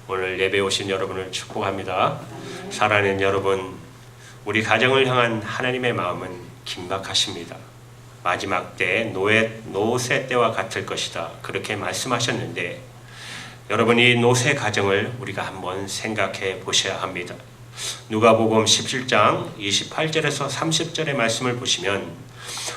오늘 예배 오신 여러분을 축복합니다. 사랑하는 여러분, 우리 가정을 향한 하나님의 마음은 긴박하십니다. 마지막 때 노새 때와 같을 것이다, 그렇게 말씀하셨는데 여러분, 이 노새 가정을 우리가 한번 생각해 보셔야 합니다. 누가복음 17장 28절에서 30절의 말씀을 보시면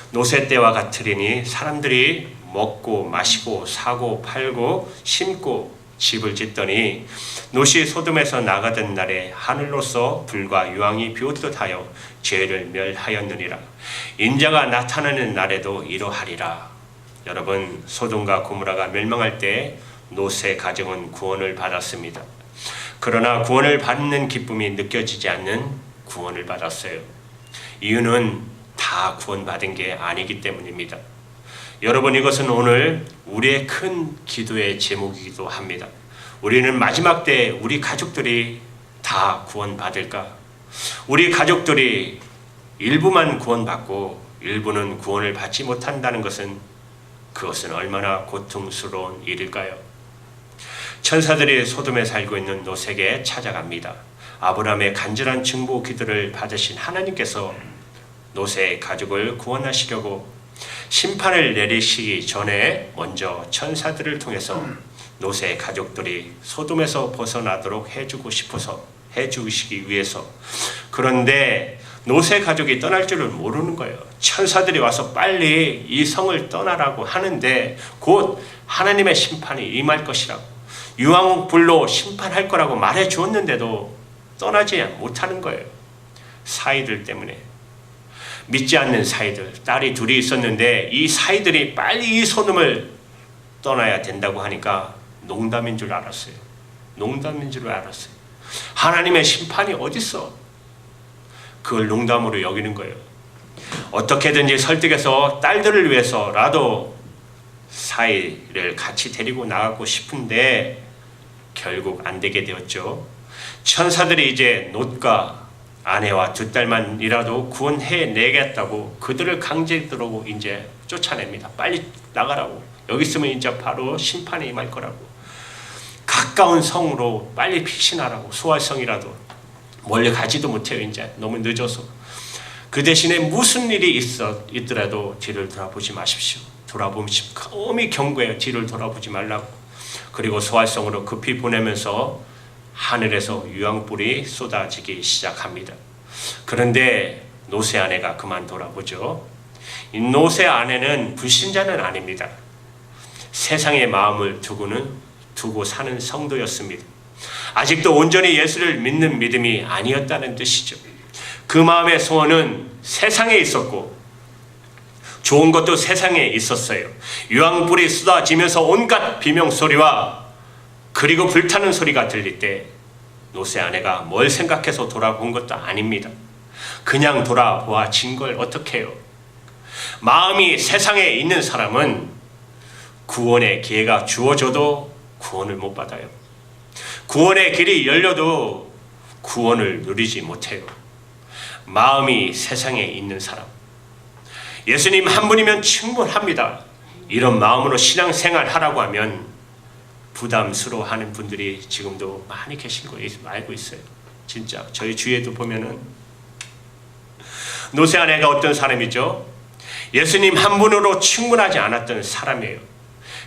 노새 때와 같으리니 사람들이 먹고 마시고 사고 팔고 심고 집을 짓더니 롯이 소돔에서 나가던 날에 하늘로서 불과 유황이 비오듯 하여 죄를 멸하였느니라. 인자가 나타나는 날에도 이러하리라. 여러분, 소돔과 고모라가 멸망할 때 롯의 가정은 구원을 받았습니다. 그러나 구원을 받는 기쁨이 느껴지지 않는 구원을 받았어요. 이유는 다 구원받은 게 아니기 때문입니다. 여러분, 이것은 오늘 우리의 큰 기도의 제목이기도 합니다. 우리는 마지막 때 우리 가족들이 다 구원받을까? 우리 가족들이 일부만 구원받고 일부는 구원을 받지 못한다는 것은 그것은 얼마나 고통스러운 일일까요? 천사들이 소돔에 살고 있는 롯에게 찾아갑니다. 아브라함의 간절한 중보 기도를 받으신 하나님께서 롯의 가족을 구원하시려고 심판을 내리시기 전에 먼저 천사들을 통해서 롯의 가족들이 소돔에서 벗어나도록 해주시기 위해서. 그런데 롯의 가족이 떠날 줄을 모르는 거예요. 천사들이 와서 빨리 이 성을 떠나라고 하는데 곧 하나님의 심판이 임할 것이라고, 유황불로 심판할 거라고 말해 주었는데도 떠나지 못하는 거예요. 사이들 때문에. 믿지 않는 사이들, 딸이 둘이 있었는데 이 사이들이 빨리 이 소돔을 떠나야 된다고 하니까 농담인 줄 알았어요. 농담인 줄 알았어요. 하나님의 심판이 어딨어? 그걸 농담으로 여기는 거예요. 어떻게든지 설득해서 딸들을 위해서라도 사이를 같이 데리고 나가고 싶은데 결국 안 되게 되었죠. 천사들이 이제 롯과 아내와 두 딸만이라도 구원해 내겠다고 그들을 강제로 이제 쫓아냅니다. 빨리 나가라고. 여기 있으면 이제 바로 심판이 임할 거라고. 가까운 성으로 빨리 피신하라고. 소활성이라도. 멀리 가지도 못해요. 이제 너무 늦어서. 그 대신에 무슨 일이 있더라도 뒤를 돌아보지 마십시오. 돌아보시면 엄히 경고해요. 뒤를 돌아보지 말라고. 그리고 소활성으로 급히 보내면서 하늘에서 유황불이 쏟아지기 시작합니다. 그런데 롯의 아내가 그만 돌아보죠. 이 롯의 아내는 불신자는 아닙니다. 세상의 마음을 두고 사는 성도였습니다. 아직도 온전히 예수를 믿는 믿음이 아니었다는 뜻이죠. 그 마음의 소원은 세상에 있었고 좋은 것도 세상에 있었어요. 유황불이 쏟아지면서 온갖 비명소리와 그리고 불타는 소리가 들릴 때 롯의 아내가 뭘 생각해서 돌아본 것도 아닙니다. 그냥 돌아보아진 걸 어떻게 해요? 마음이 세상에 있는 사람은 구원의 기회가 주어져도 구원을 못 받아요. 구원의 길이 열려도 구원을 누리지 못해요. 마음이 세상에 있는 사람, 예수님 한 분이면 충분합니다. 이런 마음으로 신앙생활 하라고 하면 부담스러워하는 분들이 지금도 많이 계신 거 알고 있어요. 진짜 저희 주위에도 보면은 롯의 아내가 어떤 사람이죠? 예수님 한 분으로 충분하지 않았던 사람이에요.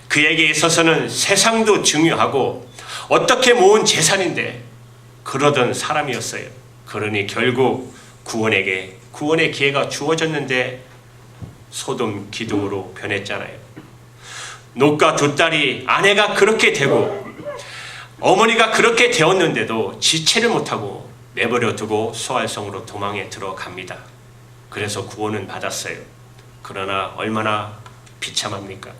그에게 있어서는 세상도 중요하고 어떻게 모은 재산인데 그러던 사람이었어요. 그러니 결국 구원의 기회가 주어졌는데 소돔 기둥으로 변했잖아요. 롯과 두 딸이 아내가 그렇게 되고 어머니가 그렇게 되었는데도 지체를 못하고 내버려 두고 소활성으로 도망에 들어갑니다. 그래서 구원은 받았어요. 그러나 얼마나 비참합니까?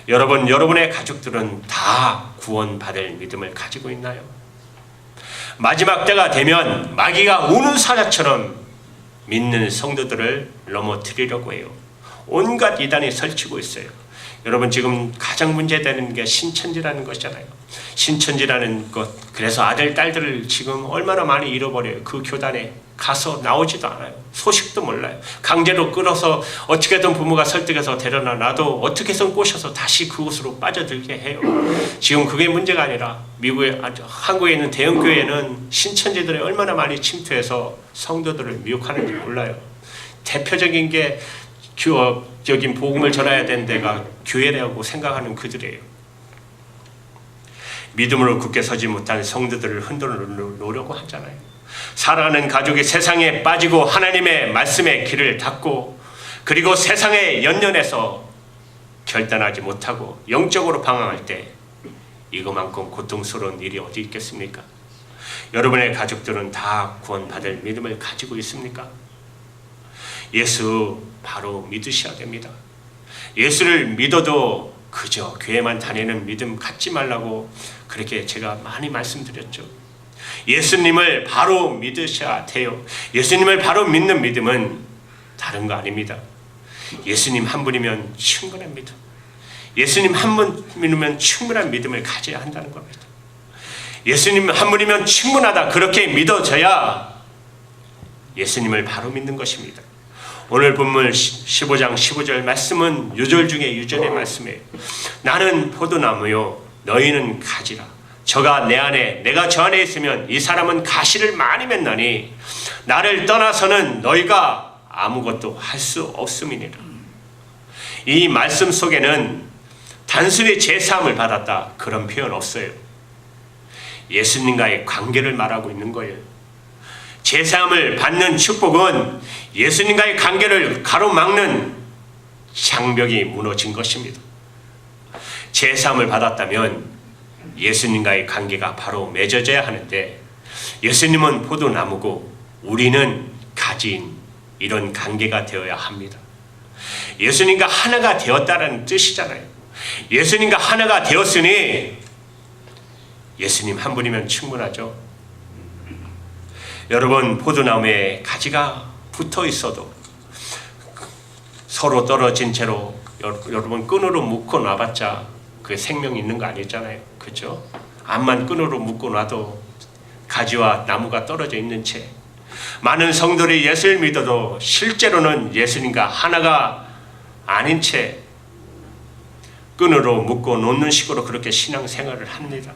여러분, 여러분의 가족들은 다 구원받을 믿음을 가지고 있나요? 마지막 때가 되면 마귀가 우는 사자처럼 믿는 성도들을 넘어뜨리려고 해요. 온갖 이단이 설치고 있어요. 여러분, 지금 가장 문제되는 게 신천지라는 것이잖아요. 신천지라는 것, 그래서 아들, 딸들을 지금 얼마나 많이 잃어버려요. 그 교단에 가서 나오지도 않아요. 소식도 몰라요. 강제로 끌어서 어떻게든 부모가 설득해서 데려다 놔도 어떻게든 꼬셔서 다시 그곳으로 빠져들게 해요. 지금 그게 문제가 아니라 한국에 있는 대형교회는 신천지들이 얼마나 많이 침투해서 성도들을 미혹하는지 몰라요. 대표적인 게 교업적인 복음을 전해야 되는 데가 교회라고 생각하는 그들이에요. 믿음으로 굳게 서지 못한 성도들을 흔들어 놓으려고 하잖아요. 사랑하는 가족이 세상에 빠지고 하나님의 말씀에 길을 닫고 그리고 세상에 연연해서 결단하지 못하고 영적으로 방황할 때 이거만큼 고통스러운 일이 어디 있겠습니까? 여러분의 가족들은 다 구원받을 믿음을 가지고 있습니까? 예수 바로 믿으셔야 됩니다. 예수를 믿어도 그저 교회만 다니는 믿음 갖지 말라고 그렇게 제가 많이 말씀드렸죠. 예수님을 바로 믿으셔야 돼요. 예수님을 바로 믿는 믿음은 다른 거 아닙니다. 예수님 한 분이면 충분합니다. 예수님 한 분 믿으면 충분한 믿음을 가져야 한다는 겁니다. 예수님 한 분이면 충분하다 그렇게 믿어져야 예수님을 바로 믿는 것입니다. 오늘 본문 15장 15절 말씀은 유절 중에 유절의 말씀이에요. 나는 포도나무요 너희는 가지라. 저가 내 안에 내가 저 안에 있으면 이 사람은 가시를 많이 맺나니 나를 떠나서는 너희가 아무것도 할 수 없음이니라. 이 말씀 속에는 단순히 제사함을 받았다 그런 표현 없어요. 예수님과의 관계를 말하고 있는 거예요. 제사함을 받는 축복은 예수님과의 관계를 가로막는 장벽이 무너진 것입니다. 제사함을 받았다면 예수님과의 관계가 바로 맺어져야 하는데 예수님은 포도나무고 우리는 가지인 이런 관계가 되어야 합니다. 예수님과 하나가 되었다는 뜻이잖아요. 예수님과 하나가 되었으니 예수님 한 분이면 충분하죠. 여러분 포도나무에 가지가 붙어 있어도 서로 떨어진 채로 여러분 끈으로 묶어 놔봤자 그 생명이 있는 거 아니잖아요. 그죠? 암만 끈으로 묶어 놔도 가지와 나무가 떨어져 있는 채 많은 성도들이 예수를 믿어도 실제로는 예수님과 하나가 아닌 채 끈으로 묶어 놓는 식으로 그렇게 신앙생활을 합니다.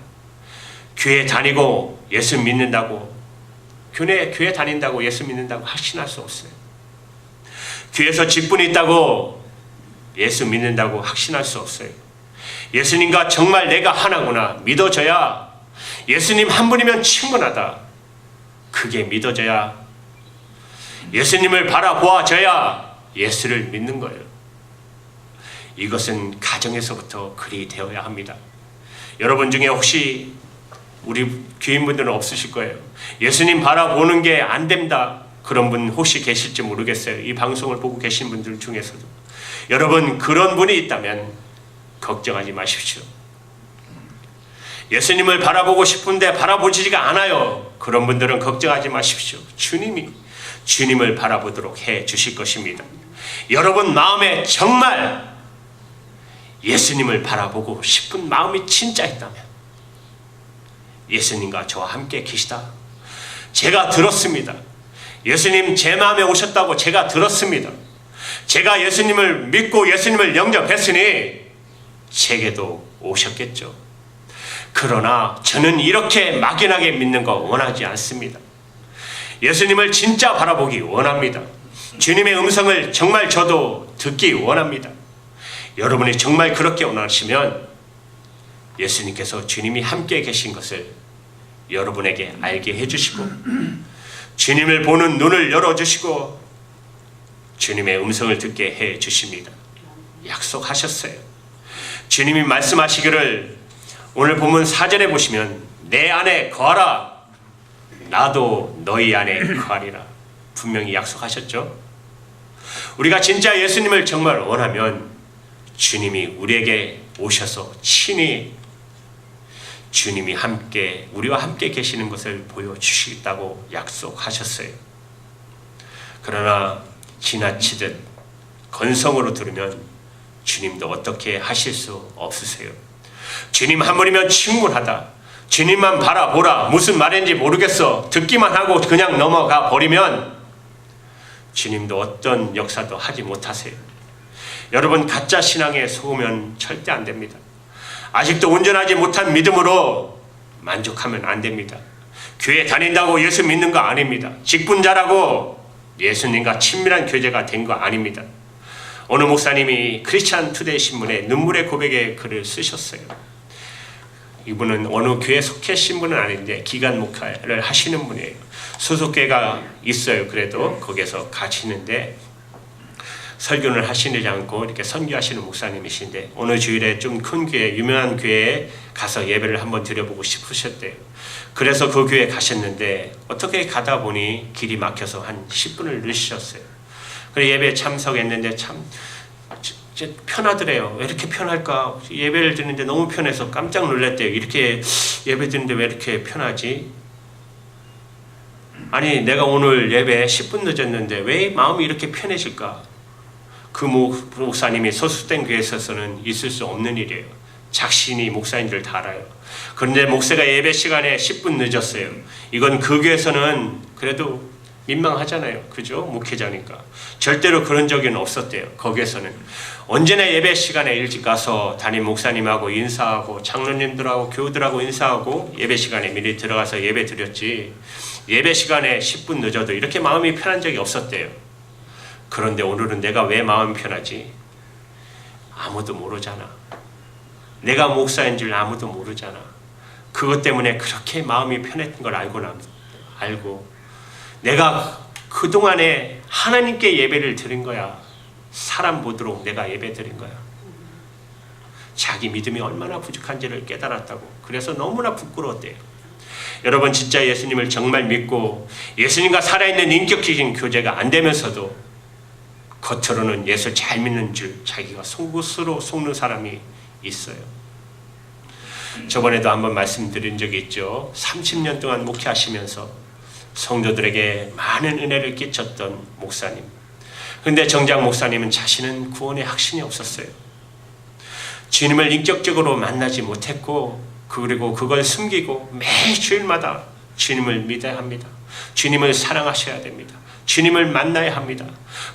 교회 다니고 예수 믿는다고 교회 다닌다고 예수 믿는다고 확신할 수 없어요. 교회에서 직분이 있다고 예수 믿는다고 확신할 수 없어요. 예수님과 정말 내가 하나구나 믿어져야 예수님 한 분이면 충분하다 그게 믿어져야 예수님을 바라보아져야 예수를 믿는 거예요. 이것은 가정에서부터 그리 되어야 합니다. 여러분 중에 혹시 우리 교인분들은 없으실 거예요. 예수님 바라보는 게 안 된다 그런 분 혹시 계실지 모르겠어요. 이 방송을 보고 계신 분들 중에서도 여러분 그런 분이 있다면 걱정하지 마십시오. 예수님을 바라보고 싶은데 바라보지가 않아요. 그런 분들은 걱정하지 마십시오. 주님이 주님을 바라보도록 해 주실 것입니다. 여러분 마음에 정말 예수님을 바라보고 싶은 마음이 진짜 있다면 예수님과 저와 함께 계시다. 제가 들었습니다. 예수님 제 마음에 오셨다고 제가 들었습니다. 제가 예수님을 믿고 예수님을 영접했으니 제게도 오셨겠죠. 그러나 저는 이렇게 막연하게 믿는 거 원하지 않습니다. 예수님을 진짜 바라보기 원합니다. 주님의 음성을 정말 저도 듣기 원합니다. 여러분이 정말 그렇게 원하시면 예수님께서 주님이 함께 계신 것을 여러분에게 알게 해주시고 주님을 보는 눈을 열어주시고 주님의 음성을 듣게 해주십니다. 약속하셨어요. 주님이 말씀하시기를 오늘 본문 4절에 보시면 내 안에 거하라 나도 너희 안에 거하리라 분명히 약속하셨죠. 우리가 진짜 예수님을 정말 원하면 주님이 우리에게 오셔서 친히 주님이 함께 우리와 함께 계시는 것을 보여주시겠다고 약속하셨어요. 그러나 지나치듯 건성으로 들으면 주님도 어떻게 하실 수 없으세요. 주님 한 분이면 충분하다. 주님만 바라보라. 무슨 말인지 모르겠어. 듣기만 하고 그냥 넘어가 버리면 주님도 어떤 역사도 하지 못하세요. 여러분, 가짜 신앙에 속으면 절대 안 됩니다. 아직도 온전하지 못한 믿음으로 만족하면 안 됩니다. 교회 다닌다고 예수 믿는 거 아닙니다. 직분 잘하고 예수님과 친밀한 교제가 된 거 아닙니다. 어느 목사님이 크리스찬 투데이 신문에 눈물의 고백의 글을 쓰셨어요. 이분은 어느 교회 속해신 분은 아닌데 기간 목회를 하시는 분이에요. 소속교회가 있어요. 그래도 거기서 가시는데 설교를 하시지 않고 이렇게 선교하시는 목사님이신데 어느 주일에 좀 큰 교회, 유명한 교회에 가서 예배를 한번 드려보고 싶으셨대요. 그래서 그 교회에 가셨는데 어떻게 가다 보니 길이 막혀서 한 10분을 늦으셨어요. 그래서 예배에 참석했는데 참 편하더래요. 왜 이렇게 편할까? 예배를 드는데 너무 편해서 깜짝 놀랐대요. 이렇게 예배 드는데 왜 이렇게 편하지? 아니, 내가 오늘 예배 10분 늦었는데 왜 마음이 이렇게 편해질까? 그 목사님이 소속된 교회에 있어서는 있을 수 없는 일이에요. 작신이 목사인 줄 다 알아요. 그런데 목사가 예배 시간에 10분 늦었어요. 이건 그 교회에서는 그래도 민망하잖아요. 그죠? 목회자니까. 절대로 그런 적은 없었대요. 거기에서는. 언제나 예배 시간에 일찍 가서 담임 목사님하고 인사하고 장로님들하고 교우들하고 인사하고 예배 시간에 미리 들어가서 예배 드렸지, 예배 시간에 10분 늦어도 이렇게 마음이 편한 적이 없었대요. 그런데 오늘은 내가 왜 마음이 편하지? 아무도 모르잖아. 내가 목사인 줄 아무도 모르잖아. 그것 때문에 그렇게 마음이 편했던 걸 알고 내가 그동안에 하나님께 예배를 드린 거야. 사람 보도록 내가 예배 드린 거야. 자기 믿음이 얼마나 부족한지를 깨달았다고. 그래서 너무나 부끄러웠대요. 여러분, 진짜 예수님을 정말 믿고 예수님과 살아있는 인격적인 교제가 안 되면서도 겉으로는 예수 잘 믿는 줄 자기가 속으로 속는 사람이 있어요. 저번에도 한번 말씀드린 적이 있죠. 30년 동안 목회하시면서 성도들에게 많은 은혜를 끼쳤던 목사님. 그런데 정작 목사님은 자신은 구원의 확신이 없었어요. 주님을 인격적으로 만나지 못했고, 그리고 그걸 숨기고 매 주일마다 주님을 믿어야 합니다. 주님을 사랑하셔야 됩니다. 주님을 만나야 합니다.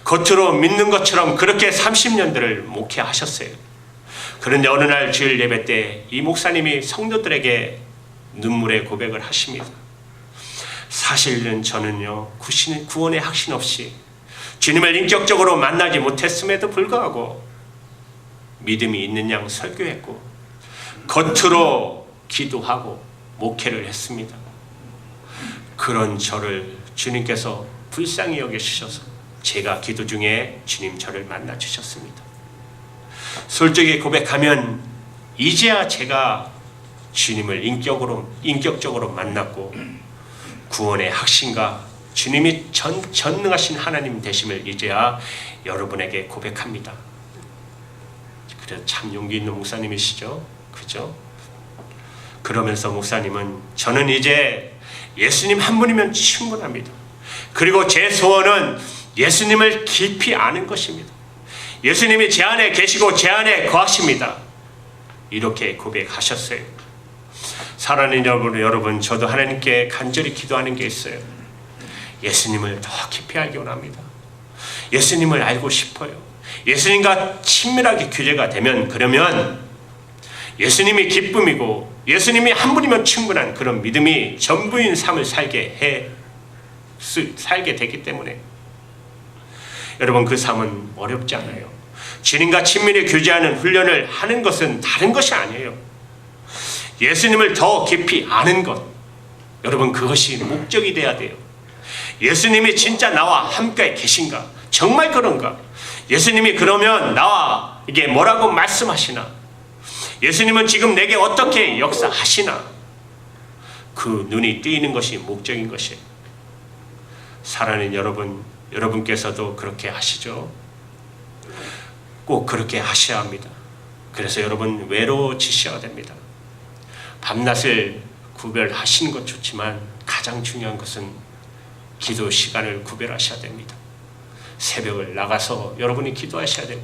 겉으로 믿는 것처럼 그렇게 30년들을 목회하셨어요. 그런데 어느 날 주일 예배 때 이 목사님이 성도들에게 눈물의 고백을 하십니다. 사실은 저는요, 구원의 확신 없이 주님을 인격적으로 만나지 못했음에도 불구하고 믿음이 있는 양 설교했고 겉으로 기도하고 목회를 했습니다. 그런 저를 주님께서 불쌍히 여기셔서 제가 기도 중에 주님 저를 만나 주셨습니다. 솔직히 고백하면 이제야 제가 주님을 인격적으로 만났고 구원의 확신과 주님이 전능하신 하나님 되심을 이제야 여러분에게 고백합니다. 그래서 참 용기 있는 목사님이시죠? 그죠? 그러면서 목사님은 저는 이제 예수님 한 분이면 충분합니다. 그리고 제 소원은 예수님을 깊이 아는 것입니다. 예수님이 제 안에 계시고 제 안에 거하십니다. 이렇게 고백하셨어요. 사랑하는 여러분, 저도 하나님께 간절히 기도하는 게 있어요. 예수님을 더 깊이 알기 원합니다. 예수님을 알고 싶어요. 예수님과 친밀하게 교제가 되면, 그러면 예수님이 기쁨이고 예수님이 한 분이면 충분한 그런 믿음이 전부인 삶을 살게 되기 때문에 여러분, 그 삶은 어렵지 않아요. 주님과 친밀히 교제하는 훈련을 하는 것은 다른 것이 아니에요. 예수님을 더 깊이 아는 것, 여러분, 그것이 목적이 돼야 돼요. 예수님이 진짜 나와 함께 계신가? 정말 그런가? 예수님이 그러면 나와 이게 뭐라고 말씀하시나? 예수님은 지금 내게 어떻게 역사하시나? 그 눈이 뜨이는 것이 목적인 것이에요. 사랑하는 여러분께서도 그렇게 하시죠? 꼭 그렇게 하셔야 합니다. 그래서 여러분, 외로워지셔야 됩니다. 밤낮을 구별하시는 것 좋지만 가장 중요한 것은 기도 시간을 구별하셔야 됩니다. 새벽을 나가서 여러분이 기도하셔야 되고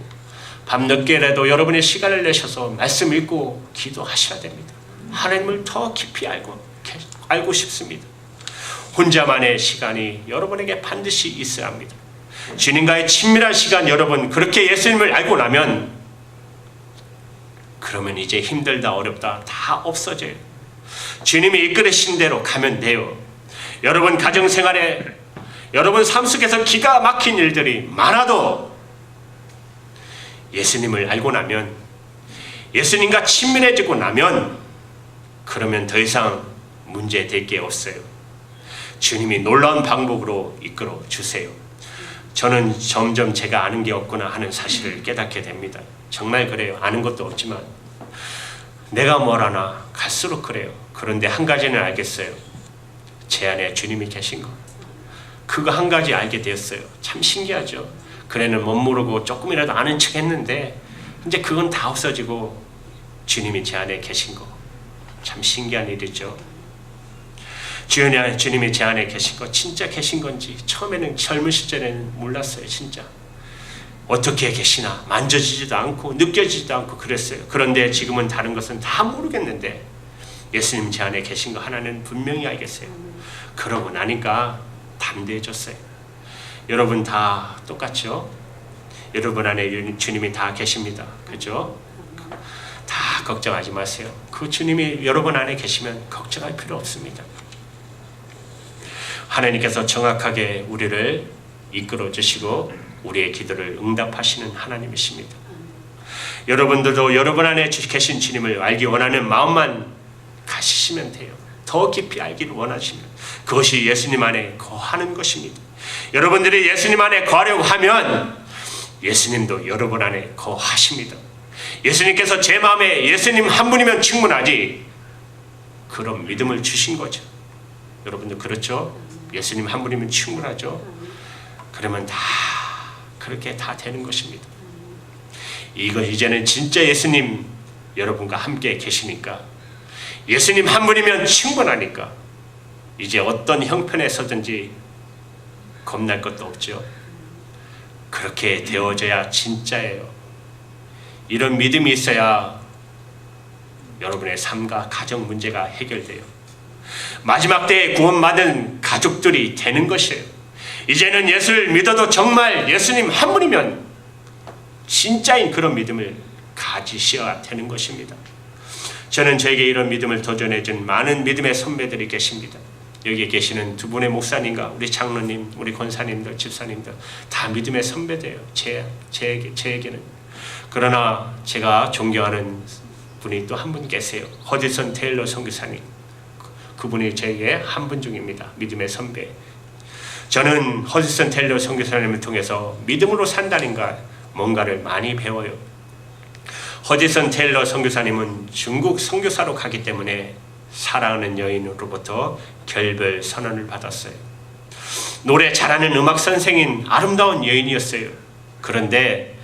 밤늦게라도 여러분이 시간을 내셔서 말씀 읽고 기도하셔야 됩니다. 하나님을 더 깊이 알고 싶습니다. 혼자만의 시간이 여러분에게 반드시 있어야 합니다. 주님과의 친밀한 시간, 여러분 그렇게 예수님을 알고 나면 그러면 이제 힘들다 어렵다 다 없어져요. 주님이 이끌으신 대로 가면 돼요. 여러분 가정생활에, 여러분 삶 속에서 기가 막힌 일들이 많아도 예수님을 알고 나면, 예수님과 친밀해지고 나면 그러면 더 이상 문제 될 게 없어요. 주님이 놀라운 방법으로 이끌어 주세요. 저는 점점 제가 아는 게 없구나 하는 사실을 깨닫게 됩니다. 정말 그래요. 아는 것도 없지만 내가 뭘 아나 갈수록 그래요. 그런데 한 가지는 알겠어요. 제 안에 주님이 계신 거. 그거 한 가지 알게 되었어요. 참 신기하죠. 그래는 못 모르고 조금이라도 아는 척 했는데 이제 그건 다 없어지고 주님이 제 안에 계신 거. 참 신기한 일이죠. 주님이 제 안에 계신 거 진짜 계신 건지 처음에는 젊은 시절에는 몰랐어요. 진짜 어떻게 계시나 만져지지도 않고 느껴지지도 않고 그랬어요. 그런데 지금은 다른 것은 다 모르겠는데 예수님 제 안에 계신 거 하나는 분명히 알겠어요. 그러고 나니까 담대해졌어요. 여러분 다 똑같죠? 여러분 안에 주님이 다 계십니다. 그죠? 다 걱정하지 마세요. 그 주님이 여러분 안에 계시면 걱정할 필요 없습니다. 하나님께서 정확하게 우리를 이끌어 주시고 우리의 기도를 응답하시는 하나님이십니다. 여러분들도 여러분 안에 계신 주님을 알기 원하는 마음만 가지시면 돼요. 더 깊이 알기를 원하시면 그것이 예수님 안에 거하는 것입니다. 여러분들이 예수님 안에 거하려고 하면 예수님도 여러분 안에 거하십니다. 예수님께서 제 마음에 예수님 한 분이면 충분하지 그런 믿음을 주신 거죠. 여러분들 그렇죠? 예수님 한 분이면 충분하죠. 그러면 다 그렇게 다 되는 것입니다. 이제는 진짜 예수님 여러분과 함께 계시니까 예수님 한 분이면 충분하니까 이제 어떤 형편에 서든지 겁날 것도 없죠. 그렇게 되어져야 진짜예요. 이런 믿음이 있어야 여러분의 삶과 가정 문제가 해결돼요. 마지막 때에 구원받은 가족들이 되는 것이에요. 이제는 예수를 믿어도 정말 예수님 한 분이면 진짜인 그런 믿음을 가지셔야 되는 것입니다. 저는 저에게 이런 믿음을 도전해준 많은 믿음의 선배들이 계십니다. 여기에 계시는 두 분의 목사님과 우리 장로님, 우리 권사님들, 집사님들 다 믿음의 선배들이에요. 제에게는. 그러나 제가 존경하는 분이 또 한 분 계세요. 허디슨 테일러 선교사님. 그분이 저에게 한 분 중입니다. 믿음의 선배. 저는 허디슨 테일러 선교사님을 통해서 믿음으로 산다는 것 뭔가를 많이 배워요. 허디슨 테일러 선교사님은 중국 선교사로 가기 때문에 사랑하는 여인으로부터 결별 선언을 받았어요. 노래 잘하는 음악 선생인 아름다운 여인이었어요. 그런데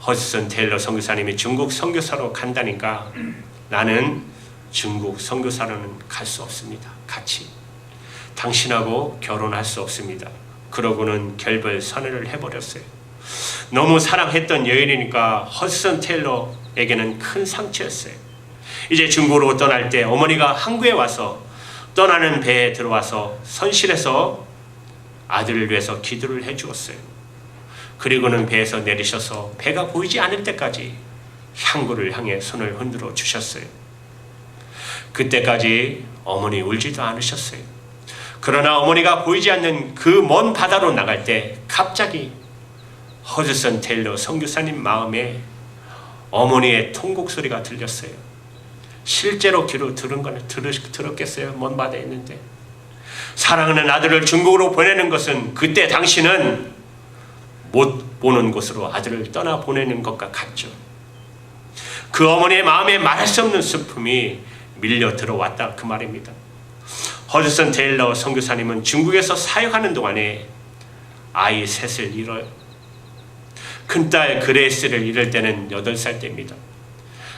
허디슨 테일러 선교사님이 중국 선교사로 간다니까 나는 중국 선교사로는 갈 수 없습니다. 같이 당신하고 결혼할 수 없습니다. 그러고는 결별 선언을 해버렸어요. 너무 사랑했던 여인이니까 허디슨 테일러에게는 큰 상처였어요. 이제 중국으로 떠날 때 어머니가 항구에 와서 떠나는 배에 들어와서 선실에서 아들을 위해서 기도를 해주었어요. 그리고는 배에서 내리셔서 배가 보이지 않을 때까지 항구를 향해 손을 흔들어 주셨어요. 그때까지 어머니 울지도 않으셨어요. 그러나 어머니가 보이지 않는 그 먼 바다로 나갈 때 갑자기 허드슨 테일러 선교사님 마음에 어머니의 통곡 소리가 들렸어요. 실제로 귀로 들은 건 들었겠어요? 먼 바다에 있는데. 사랑하는 아들을 중국으로 보내는 것은 그때 당신은 못 보는 곳으로 아들을 떠나 보내는 것과 같죠. 그 어머니의 마음에 말할 수 없는 슬픔이 밀려 들어왔다 그 말입니다. 허드슨 테일러 선교사님은 중국에서 사역하는 동안에 아이 셋을 잃어요. 큰딸 그레이스를 잃을 때는 8살 때입니다.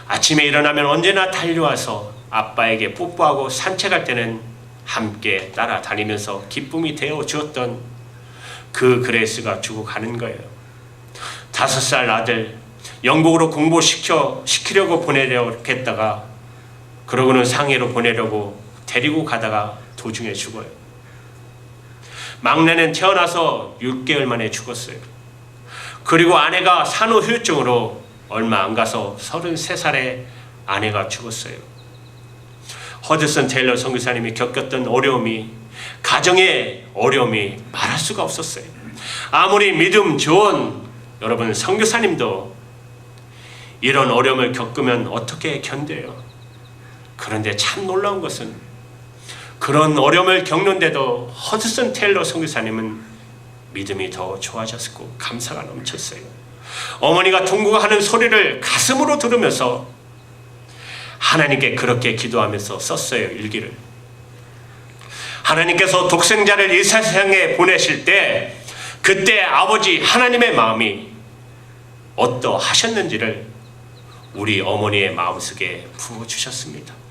아침에 일어나면 언제나 달려와서 아빠에게 뽀뽀하고 산책할 때는 함께 따라다니면서 기쁨이 되어 주었던 그 그레이스가 죽어가는 거예요. 5살 아들 영국으로 공부시키려고 보내려고 했다가 그러고는 상해로 보내려고 데리고 가다가 도중에 죽어요. 막내는 태어나서 6개월 만에 죽었어요. 그리고 아내가 산후후유증으로 얼마 안 가서 33살에 아내가 죽었어요. 허드슨 테일러 선교사님이 겪었던 어려움이, 가정의 어려움이 말할 수가 없었어요. 아무리 믿음 좋은 여러분 선교사님도 이런 어려움을 겪으면 어떻게 견뎌요? 그런데 참 놀라운 것은 그런 어려움을 겪는데도 허드슨 테일러 선교사님은 믿음이 더 좋아졌고 감사가 넘쳤어요. 어머니가 통곡하는 소리를 가슴으로 들으면서 하나님께 그렇게 기도하면서 썼어요. 일기를. 하나님께서 독생자를 이 세상에 보내실 때 그때 아버지 하나님의 마음이 어떠하셨는지를 우리 어머니의 마음속에 부어주셨습니다.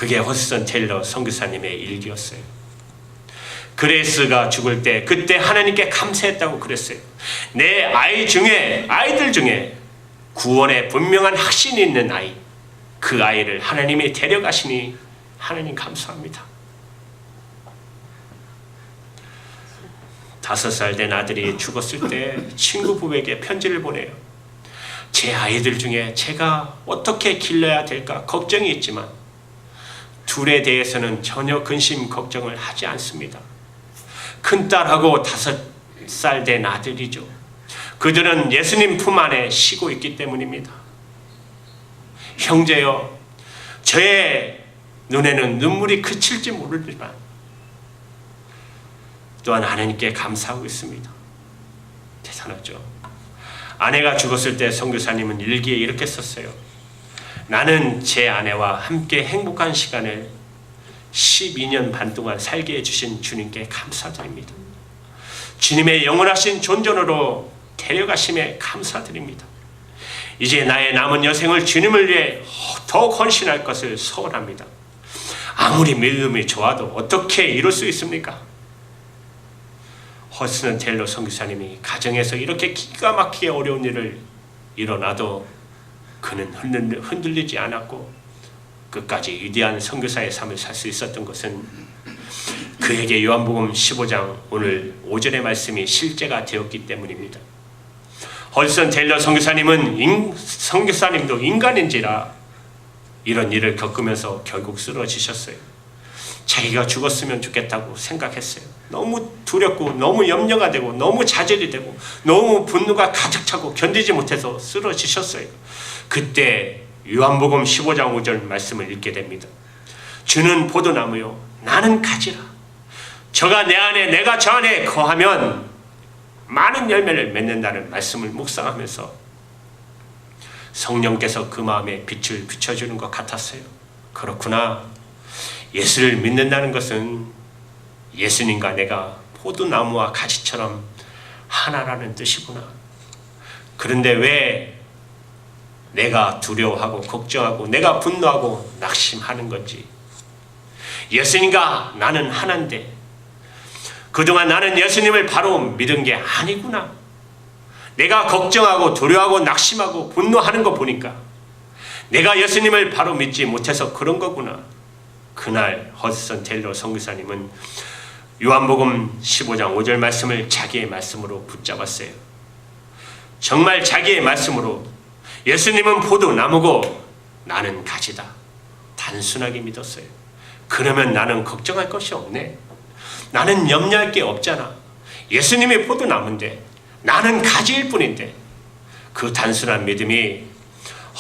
그게 허드슨 테일러 선교사님의 일기였어요. 그레이스가 죽을 때 그때 하나님께 감사했다고 그랬어요. 내 아이들 중에 구원에 분명한 확신이 있는 아이, 그 아이를 하나님이 데려가시니 하나님 감사합니다. 5살 된 아들이 죽었을 때 친구 부부에게 편지를 보내요. 제 아이들 중에 제가 어떻게 길러야 될까 걱정이 있지만 둘에 대해서는 전혀 근심 걱정을 하지 않습니다. 큰딸하고 5살 된 아들이죠. 그들은 예수님 품 안에 쉬고 있기 때문입니다. 형제여, 저의 눈에는 눈물이 그칠지 모르지만 또한 하나님께 감사하고 있습니다. 대단하죠. 아내가 죽었을 때 선교사님은 일기에 이렇게 썼어요. 나는 제 아내와 함께 행복한 시간을 12년 반 동안 살게 해주신 주님께 감사드립니다. 주님의 영원하신 존전으로 데려가심에 감사드립니다. 이제 나의 남은 여생을 주님을 위해 더욱 헌신할 것을 소원합니다. 아무리 믿음이 좋아도 어떻게 이룰 수 있습니까? 허드슨 테일러 선교사님이 가정에서 이렇게 기가 막히게 어려운 일을 일어나도 그는 흔들리지 않았고 끝까지 위대한 선교사의 삶을 살 수 있었던 것은 그에게 요한복음 15장 오늘 5절의 말씀이 실제가 되었기 때문입니다. 허드슨 테일러 선교사님도 인간인지라 이런 일을 겪으면서 결국 쓰러지셨어요. 자기가 죽었으면 좋겠다고 생각했어요. 너무 두렵고 너무 염려가 되고 너무 좌절이 되고 너무 분노가 가득 차고 견디지 못해서 쓰러지셨어요. 그때 요한복음 15장 5절 말씀을 읽게 됩니다. 주는 포도나무요 나는 가지라. 저가 내 안에 내가 저 안에 거하면 많은 열매를 맺는다는 말씀을 묵상하면서 성령께서 그 마음에 빛을 비춰주는 것 같았어요. 그렇구나. 예수를 믿는다는 것은 예수님과 내가 포도나무와 가지처럼 하나라는 뜻이구나. 그런데 왜 내가 두려워하고 걱정하고 내가 분노하고 낙심하는 건지. 예수님과 나는 하나인데 그동안 나는 예수님을 바로 믿은 게 아니구나. 내가 걱정하고 두려워하고 낙심하고 분노하는 거 보니까 내가 예수님을 바로 믿지 못해서 그런 거구나. 그날 허드슨 테일러 선교사님은 요한복음 15장 5절 말씀을 자기의 말씀으로 붙잡았어요. 정말 자기의 말씀으로 예수님은 포도나무고 나는 가지다. 단순하게 믿었어요. 그러면 나는 걱정할 것이 없네. 나는 염려할 게 없잖아. 예수님이 포도나무인데 나는 가지일 뿐인데. 그 단순한 믿음이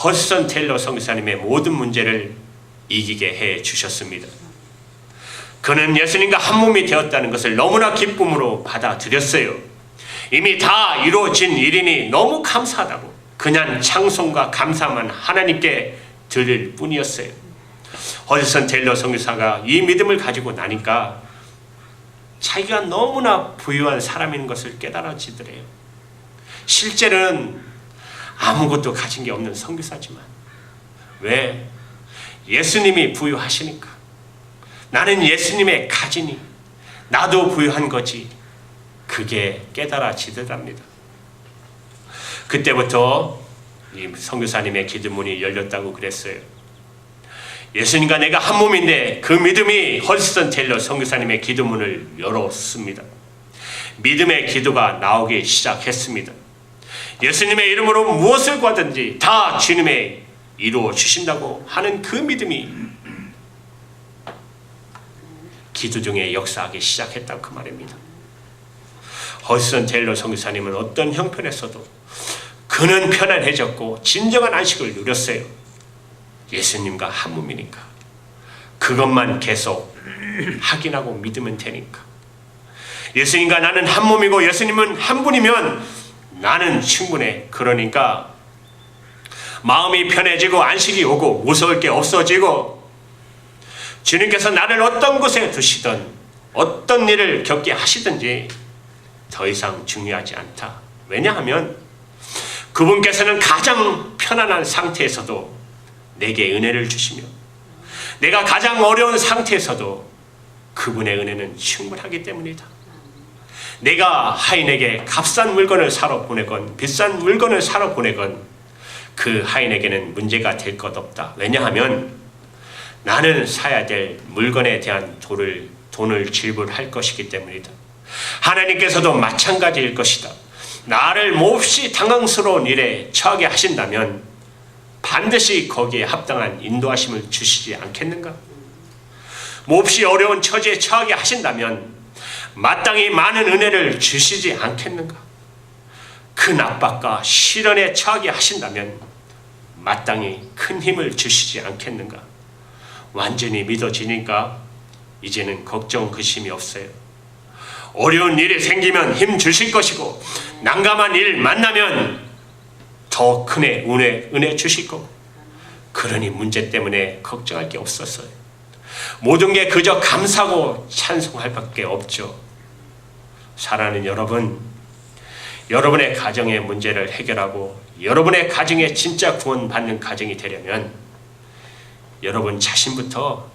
허드슨 테일러 선교사님의 모든 문제를 이기게 해 주셨습니다. 그는 예수님과 한 몸이 되었다는 것을 너무나 기쁨으로 받아들였어요. 이미 다 이루어진 일이니 너무 감사하다고 그냥 찬송과 감사만 하나님께 드릴 뿐이었어요. 허드슨 테일러 선교사가 이 믿음을 가지고 나니까 자기가 너무나 부유한 사람인 것을 깨달아지더래요. 실제로는 아무것도 가진 게 없는 선교사지만 왜? 예수님이 부유하시니까. 나는 예수님의 가지니 나도 부유한 거지. 그게 깨달아지더랍니다. 그때부터 이 선교사님의 기도문이 열렸다고 그랬어요. 예수님과 내가 한 몸인데 그 믿음이 허드슨 테일러 선교사님의 기도문을 열었습니다. 믿음의 기도가 나오기 시작했습니다. 예수님의 이름으로 무엇을 구하든지 다 주님의 이루어 주신다고 하는 그 믿음이 기도 중에 역사하기 시작했다고 그 말입니다. 허드슨 테일러 선교사님은 어떤 형편에서도 그는 편안해졌고 진정한 안식을 누렸어요. 예수님과 한 몸이니까 그것만 계속 확인하고 믿으면 되니까. 예수님과 나는 한 몸이고 예수님은 한 분이면 나는 충분해. 그러니까 마음이 편해지고 안식이 오고 무서울 게 없어지고 주님께서 나를 어떤 곳에 두시든 어떤 일을 겪게 하시든지 더 이상 중요하지 않다. 왜냐하면 그분께서는 가장 편안한 상태에서도 내게 은혜를 주시며 내가 가장 어려운 상태에서도 그분의 은혜는 충분하기 때문이다. 내가 하인에게 값싼 물건을 사러 보내건 비싼 물건을 사러 보내건 그 하인에게는 문제가 될 것 없다. 왜냐하면 나는 사야 될 물건에 대한 돈을 지불할 것이기 때문이다. 하나님께서도 마찬가지일 것이다. 나를 몹시 당황스러운 일에 처하게 하신다면 반드시 거기에 합당한 인도하심을 주시지 않겠는가? 몹시 어려운 처지에 처하게 하신다면 마땅히 많은 은혜를 주시지 않겠는가? 큰 압박과 시련에 처하게 하신다면 마땅히 큰 힘을 주시지 않겠는가? 완전히 믿어지니까 이제는 걱정 근심이 없어요. 어려운 일이 생기면 힘 주실 것이고 난감한 일 만나면 더 큰 은혜 주실 거고 그러니 문제 때문에 걱정할 게 없었어요. 모든 게 그저 감사하고 찬송할 밖에 없죠. 사랑하는 여러분, 여러분의 가정의 문제를 해결하고 여러분의 가정에 진짜 구원받는 가정이 되려면 여러분 자신부터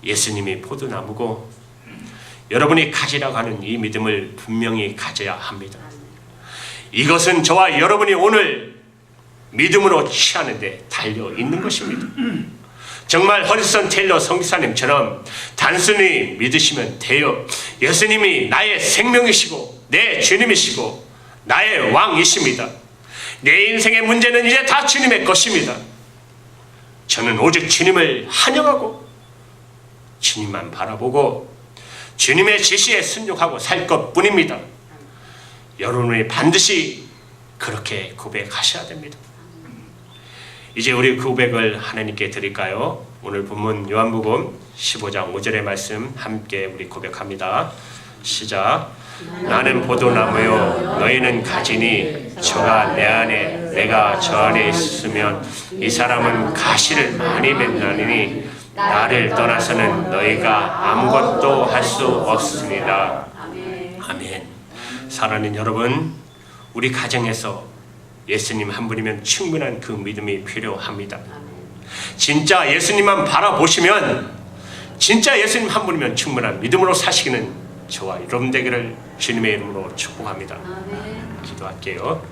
예수님이 포도나무고 여러분이 가지라고 하는 이 믿음을 분명히 가져야 합니다. 이것은 저와 여러분이 오늘 믿음으로 취하는데 달려 있는 것입니다. 정말 허드슨 테일러 선교사님처럼 단순히 믿으시면 돼요. 예수님이 나의 생명이시고 내 주님이시고 나의 왕이십니다. 내 인생의 문제는 이제 다 주님의 것입니다. 저는 오직 주님을 환영하고 주님만 바라보고 주님의 지시에 순종하고 살 것뿐입니다. 여러분이 반드시 그렇게 고백하셔야 됩니다. 이제 우리 고백을 하나님께 드릴까요? 오늘 본문 요한복음 15장 5절의 말씀 함께 우리 고백합니다. 시작. 나는 포도나무요 너희는 가지니 저가 내 안에 내가 저 안에 있으면 이 사람은 가시를 많이 맺나니 나를 떠나서는 너희가 아무것도 할 수 없습니다. 아멘. 사랑하는 여러분, 우리 가정에서 예수님 한 분이면 충분한 그 믿음이 필요합니다. 진짜 예수님만 바라보시면 진짜 예수님 한 분이면 충분한 믿음으로 사시기는 저와 여러분 되기를 주님의 이름으로 축복합니다. 기도할게요.